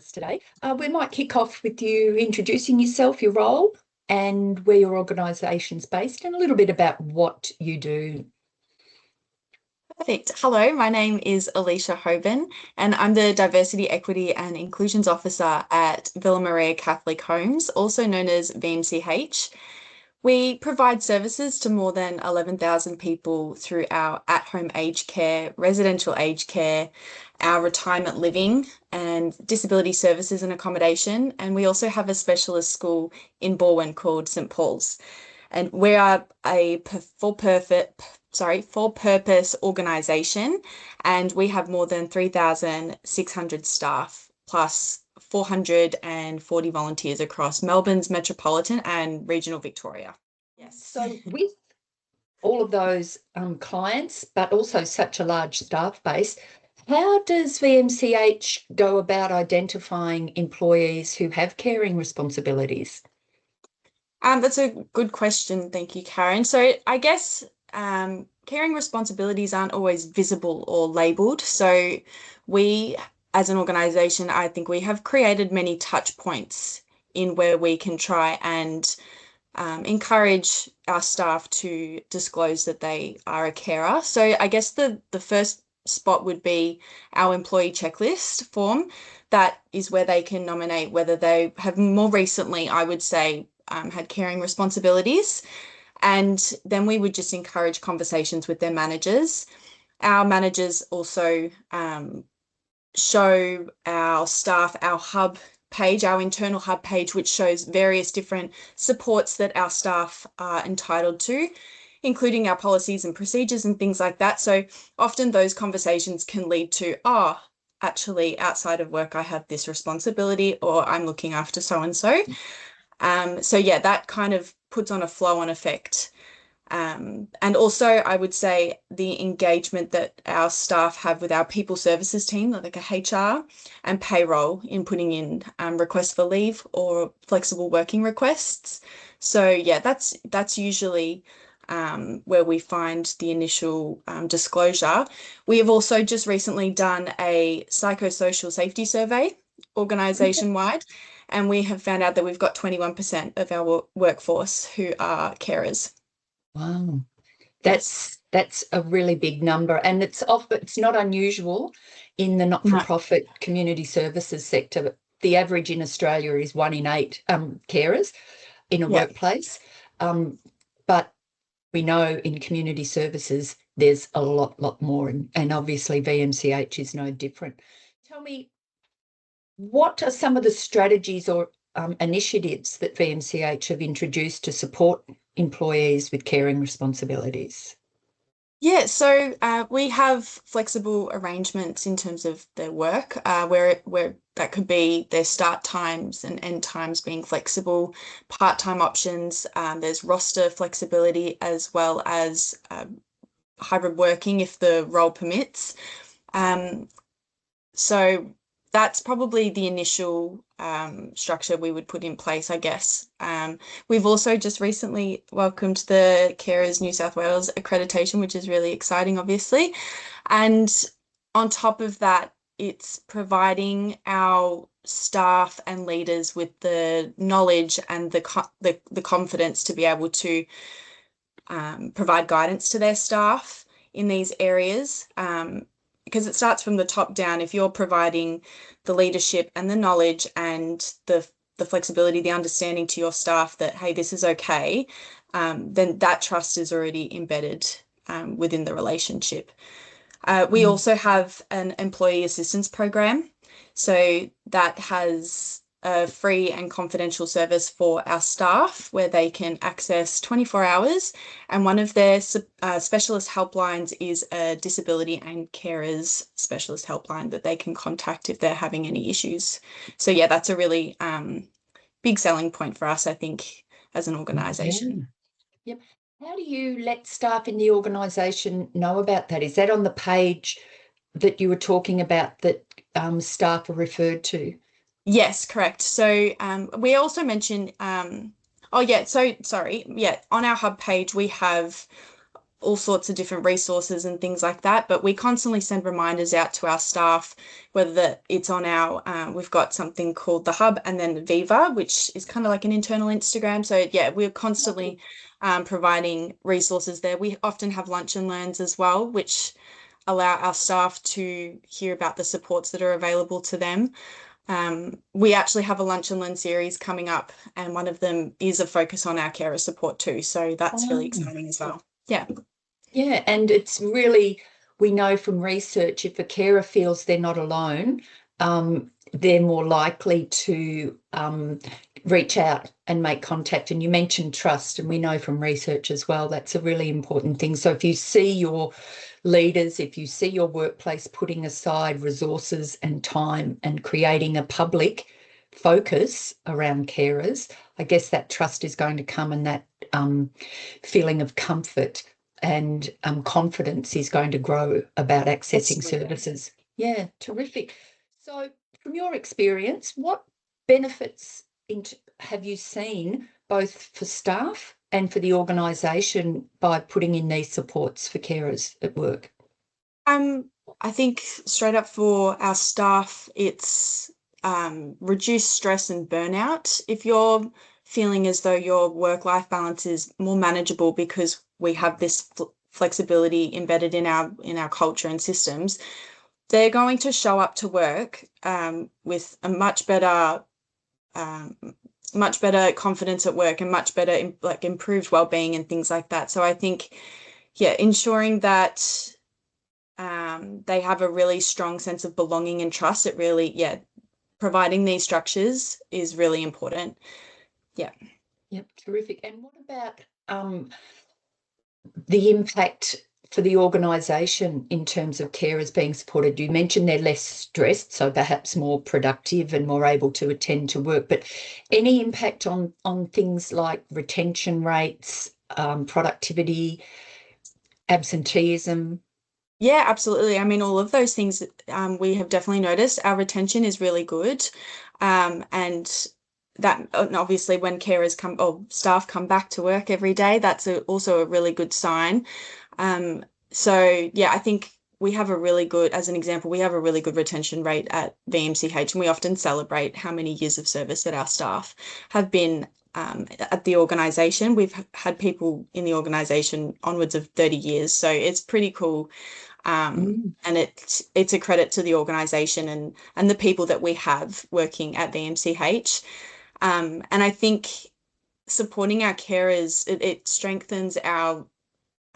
us today. We might kick off with you introducing yourself, your role, and where your organisation's based, and a little bit about what you do. Perfect. Hello, my name is Elisha Hoban, and I'm the Diversity, Equity and Inclusions Officer at Villa Maria Catholic Homes, also known as VMCH. We provide services to more than 11,000 people through our at-home aged care, residential aged care, our retirement living and disability services and accommodation. And we also have a specialist school in Balwyn called St. Paul's. And we are a for-purpose organisation, and we have more than 3,600 staff plus 440 volunteers across Melbourne's metropolitan and regional Victoria. Yes. So with all of those clients, but also such a large staff base, how does VMCH go about identifying employees who have caring responsibilities? That's a good question. Thank you, Karen. So I guess caring responsibilities aren't always visible or labelled. So we, as an organisation, I think we have created many touch points in where we can try and encourage our staff to disclose that they are a carer. So I guess the first spot would be our employee checklist form. That is where they can nominate whether they have more recently, I would say, had caring responsibilities. And then we would just encourage conversations with their managers. Our managers also show our staff our hub page, our internal hub page, which shows various different supports that our staff are entitled to, including our policies and procedures and things like that. So often those conversations can lead to, actually outside of work, I have this responsibility, or I'm looking after so-and-so. So yeah, that kind of puts on a flow-on effect. And also I would say the engagement that our staff have with our people services team, like a HR and payroll, in putting in requests for leave or flexible working requests. So yeah, that's usually where we find the initial disclosure. We have also just recently done a psychosocial safety survey organisation-wide, and we have found out that we've got 21% of our workforce who are carers. Wow, that's a really big number, and it's not unusual in the not-for-profit community services sector. The average in Australia is 1 in 8 carers in a workplace, but we know in community services there's a lot more, and obviously VMCH is no different. Tell me, what are some of the strategies or initiatives that VMCH have introduced to support employees with caring responsibilities? Yeah, so we have flexible arrangements in terms of their work, where that could be their start times and end times being flexible, part-time options. There's roster flexibility as well as hybrid working if the role permits. So that's probably the initial structure we would put in place, I guess. We've also just recently welcomed the Carers New South Wales accreditation, which is really exciting, obviously. And on top of that, it's providing our staff and leaders with the knowledge and the confidence to be able to provide guidance to their staff in these areas. Because it starts from the top down. If you're providing the leadership and the knowledge and the flexibility, the understanding to your staff that, hey, this is okay, then that trust is already embedded within the relationship. We also have an employee assistance program. So that has a free and confidential service for our staff where they can access 24 hours. And one of their specialist helplines is a disability and carers specialist helpline that they can contact if they're having any issues. So yeah, that's a really big selling point for us, I think, as an organisation. Yeah. Yep. How do you let staff in the organisation know about that? Is that on the page that you were talking about that staff are referred to? Yes, correct. So we also mentioned, on our hub page, we have all sorts of different resources and things like that, but we constantly send reminders out to our staff, whether it's on our, we've got something called the Hub and then the Viva, which is kind of like an internal Instagram. So yeah, we're constantly providing resources there. We often have lunch and learns as well, which allow our staff to hear about the supports that are available to them. We actually have a lunch and learn series coming up, and one of them is a focus on our carer support too. So that's really exciting as well. Yeah. Yeah, and it's really, we know from research, if a carer feels they're not alone, they're more likely to reach out and make contact. And you mentioned trust, and we know from research as well, that's a really important thing. So if you see your leaders, if you see your workplace putting aside resources and time and creating a public focus around carers, I guess that trust is going to come, and that feeling of comfort and confidence is going to grow about accessing services. Yeah, terrific. So from your experience, what benefits have you seen both for staff and for the organisation by putting in these supports for carers at work? I think straight up for our staff, it's reduce stress and burnout. If you're feeling as though your work-life balance is more manageable because we have this flexibility embedded in our culture and systems, they're going to show up to work with a much better confidence at work and much better like improved well-being and things like that. So I think, yeah, ensuring that they have a really strong sense of belonging and trust. It really, yeah, providing these structures is really important. Yeah. Yep, terrific. And what about the impact for the organisation in terms of carers being supported? You mentioned they're less stressed, so perhaps more productive and more able to attend to work, but any impact on things like retention rates, productivity, absenteeism? Yeah, absolutely. I mean, all of those things we have definitely noticed. Our retention is really good. And that obviously when carers come or staff come back to work every day, that's also a really good sign. So yeah, I think we have a really good, as an example, we have a really good retention rate at VMCH, and we often celebrate how many years of service that our staff have been at the organisation. We've had people in the organisation onwards of 30 years, so it's pretty cool. And it's a credit to the organisation and the people that we have working at VMCH. And I think supporting our carers, it strengthens our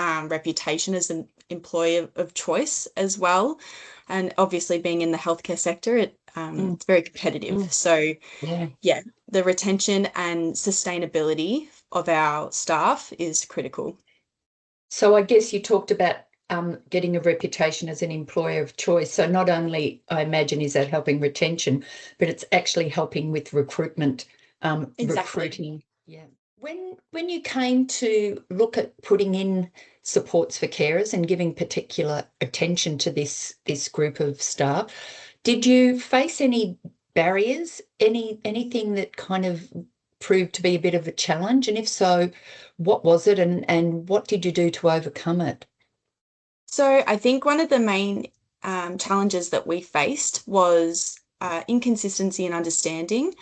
reputation as an employer of choice as well. And obviously being in the healthcare sector, it's very competitive. So yeah, the retention and sustainability of our staff is critical. So I guess you talked about getting a reputation as an employer of choice. So not only, I imagine, is that helping retention, but it's actually helping with recruitment, Exactly. recruiting. Yeah. When you came to look at putting in supports for carers and giving particular attention to this group of staff, did you face any barriers, anything that kind of proved to be a bit of a challenge? And if so, what was it, and what did you do to overcome it? So I think one of the main challenges that we faced was inconsistency in understanding.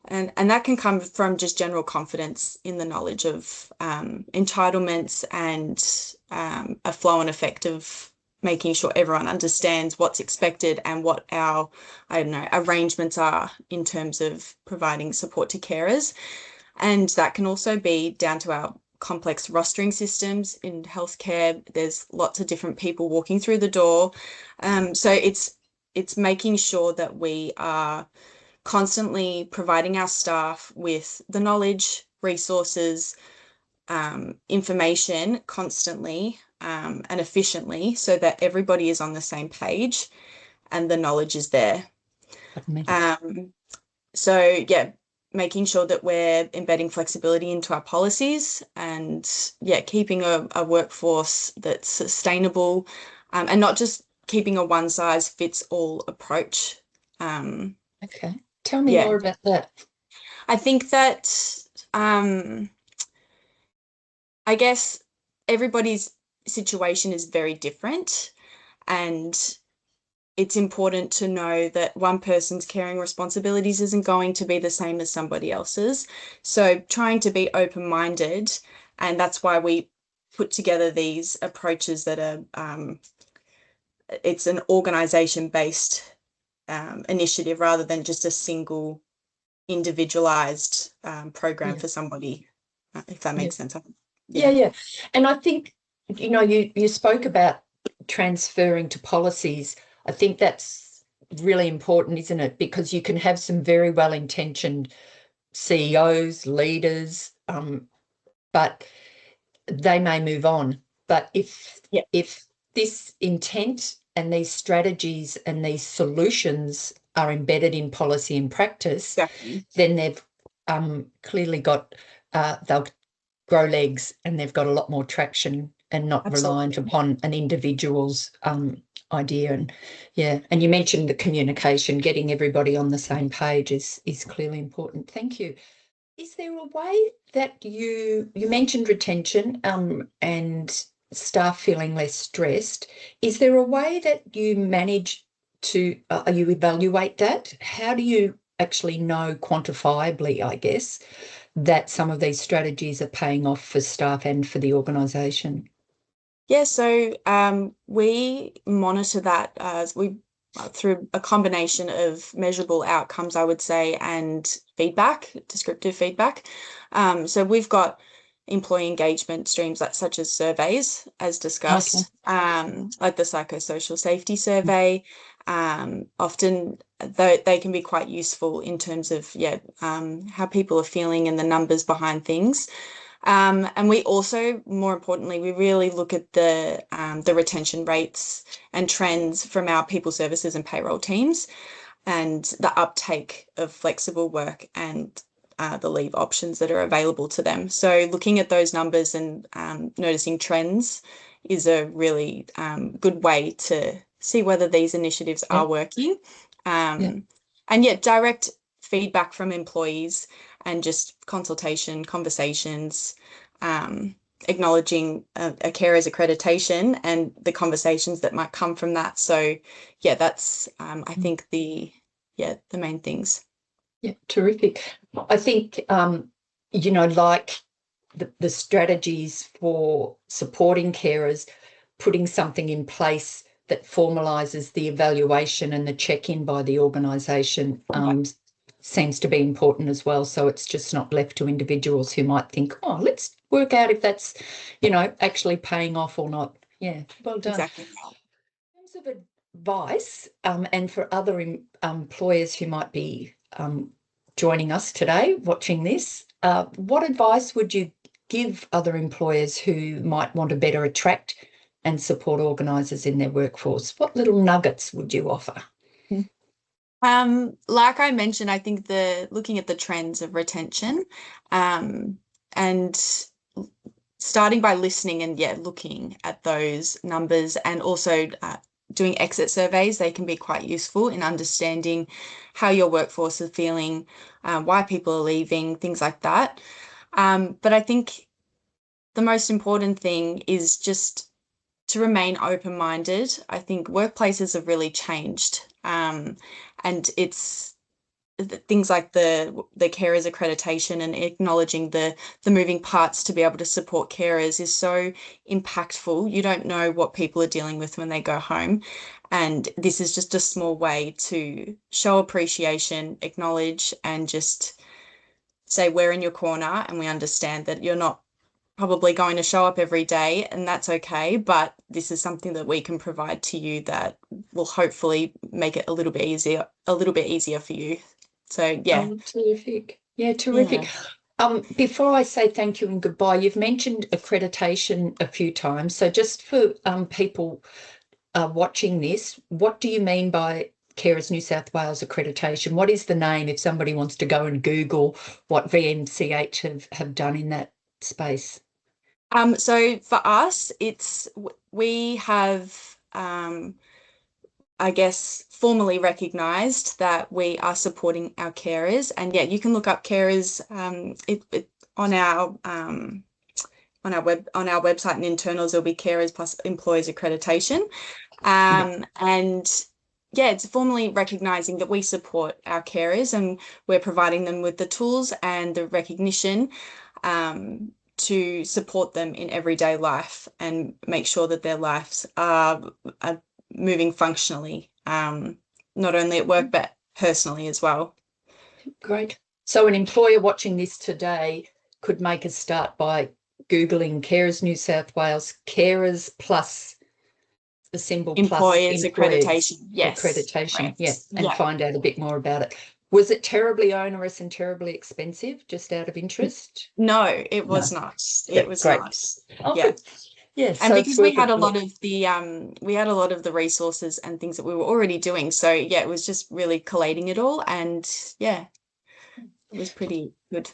And that can come from just general confidence in the knowledge of entitlements and a flow and effect of making sure everyone understands what's expected and what our, I don't know, arrangements are in terms of providing support to carers. And that can also be down to our complex rostering systems in healthcare. There's lots of different people walking through the door. So it's making sure that we are constantly providing our staff with the knowledge, resources, information constantly and efficiently so that everybody is on the same page and the knowledge is there. So yeah, making sure that we're embedding flexibility into our policies and yeah, keeping a workforce that's sustainable and not just keeping a one size fits all approach. Okay. Tell me more about that. I think that I guess everybody's situation is very different, and it's important to know that one person's caring responsibilities isn't going to be the same as somebody else's. So trying to be open-minded, and that's why we put together these approaches that are, it's an organisation-based initiative rather than just a single individualized program for somebody, if that makes sense. Yeah. And I think, you spoke about transferring to policies. I think that's really important, isn't it? Because you can have some very well-intentioned CEOs, leaders, but they may move on. But if this intent and these strategies and these solutions are embedded in policy and practice, then they've clearly got, they'll grow legs and they've got a lot more traction and not reliant upon an individual's idea. And you mentioned the communication, getting everybody on the same page is clearly important. Thank you. Is there a way that you mentioned retention and staff feeling less stressed? Is there a way that you manage to you evaluate that? How do you actually know quantifiably, I guess, that some of these strategies are paying off for staff and for the organisation? Yeah, so we monitor that through a combination of measurable outcomes, I would say, and feedback, descriptive feedback. So we've got employee engagement streams such as surveys, as discussed, like the psychosocial safety survey. Often they can be quite useful in terms of how people are feeling and the numbers behind things. And we also, more importantly, we really look at the retention rates and trends from our people services and payroll teams, and the uptake of flexible work and the leave options that are available to them. So looking at those numbers and noticing trends is a really good way to see whether these initiatives are working. And direct feedback from employees and just conversations, acknowledging a carer's accreditation and the conversations that might come from that. So that's I think the main things. Yeah, terrific. I think like the strategies for supporting carers, putting something in place that formalises the evaluation and the check-in by the organisation seems to be important as well. So it's just not left to individuals who might think, oh, let's work out if that's, actually paying off or not. Yeah, well done. Exactly. In terms of advice, and for other employers who might be joining us today, watching this, what advice would you give other employers who might want to better attract and support organisers in their workforce? What little nuggets would you offer? Like I mentioned, I think looking at the trends of retention, and starting by listening and looking at those numbers, and also doing exit surveys. They can be quite useful in understanding how your workforce is feeling, why people are leaving, things like that. But I think the most important thing is just to remain open-minded. I think workplaces have really changed, and it's things like the carers accreditation and acknowledging the moving parts to be able to support carers is so impactful. You don't know what people are dealing with when they go home, and this is just a small way to show appreciation, acknowledge, and just say we're in your corner and we understand that you're not probably going to show up every day, and that's okay, but this is something that we can provide to you that will hopefully make it a little bit easier for you. So Oh, terrific. Yeah, terrific. Before I say thank you and goodbye, you've mentioned accreditation a few times. So just for people watching this, what do you mean by Carers New South Wales accreditation? What is the name if somebody wants to go and Google what VMCH have done in that space? So for us, we have I guess formally recognised that we are supporting our carers, and you can look up carers on our on our website and internals, there'll be carers plus employees accreditation. And yeah, it's formally recognising that we support our carers and we're providing them with the tools and the recognition to support them in everyday life and make sure that their lives are moving functionally, not only at work but personally as well. Great. So an employer watching this today could make a start by Googling Carers New South Wales, carers plus the symbol employers plus employees accreditation. Yes. Accreditation. Correct. And find out a bit more about it. Was it terribly onerous and terribly expensive, just out of interest? No, it was not. It was great. not. Oh, yeah. Yeah. And because we had a lot of the resources and things that we were already doing. So yeah, it was just really collating it all, and yeah, it was pretty good.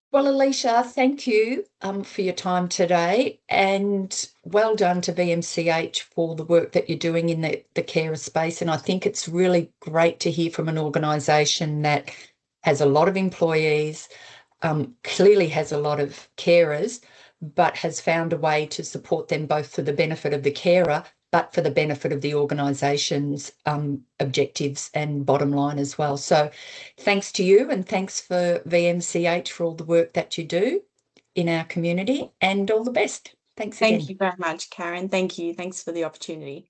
Well, Elisha, thank you for your time today, and well done to VMCH for the work that you're doing in the carer space. And I think it's really great to hear from an organisation that has a lot of employees, clearly has a lot of carers, but has found a way to support them both for the benefit of the carer but for the benefit of the organisation's objectives and bottom line as well. So thanks to you, and thanks for VMCH for all the work that you do in our community, and all the best. Thanks again. Thank you very much, Karen. Thank you. Thanks for the opportunity.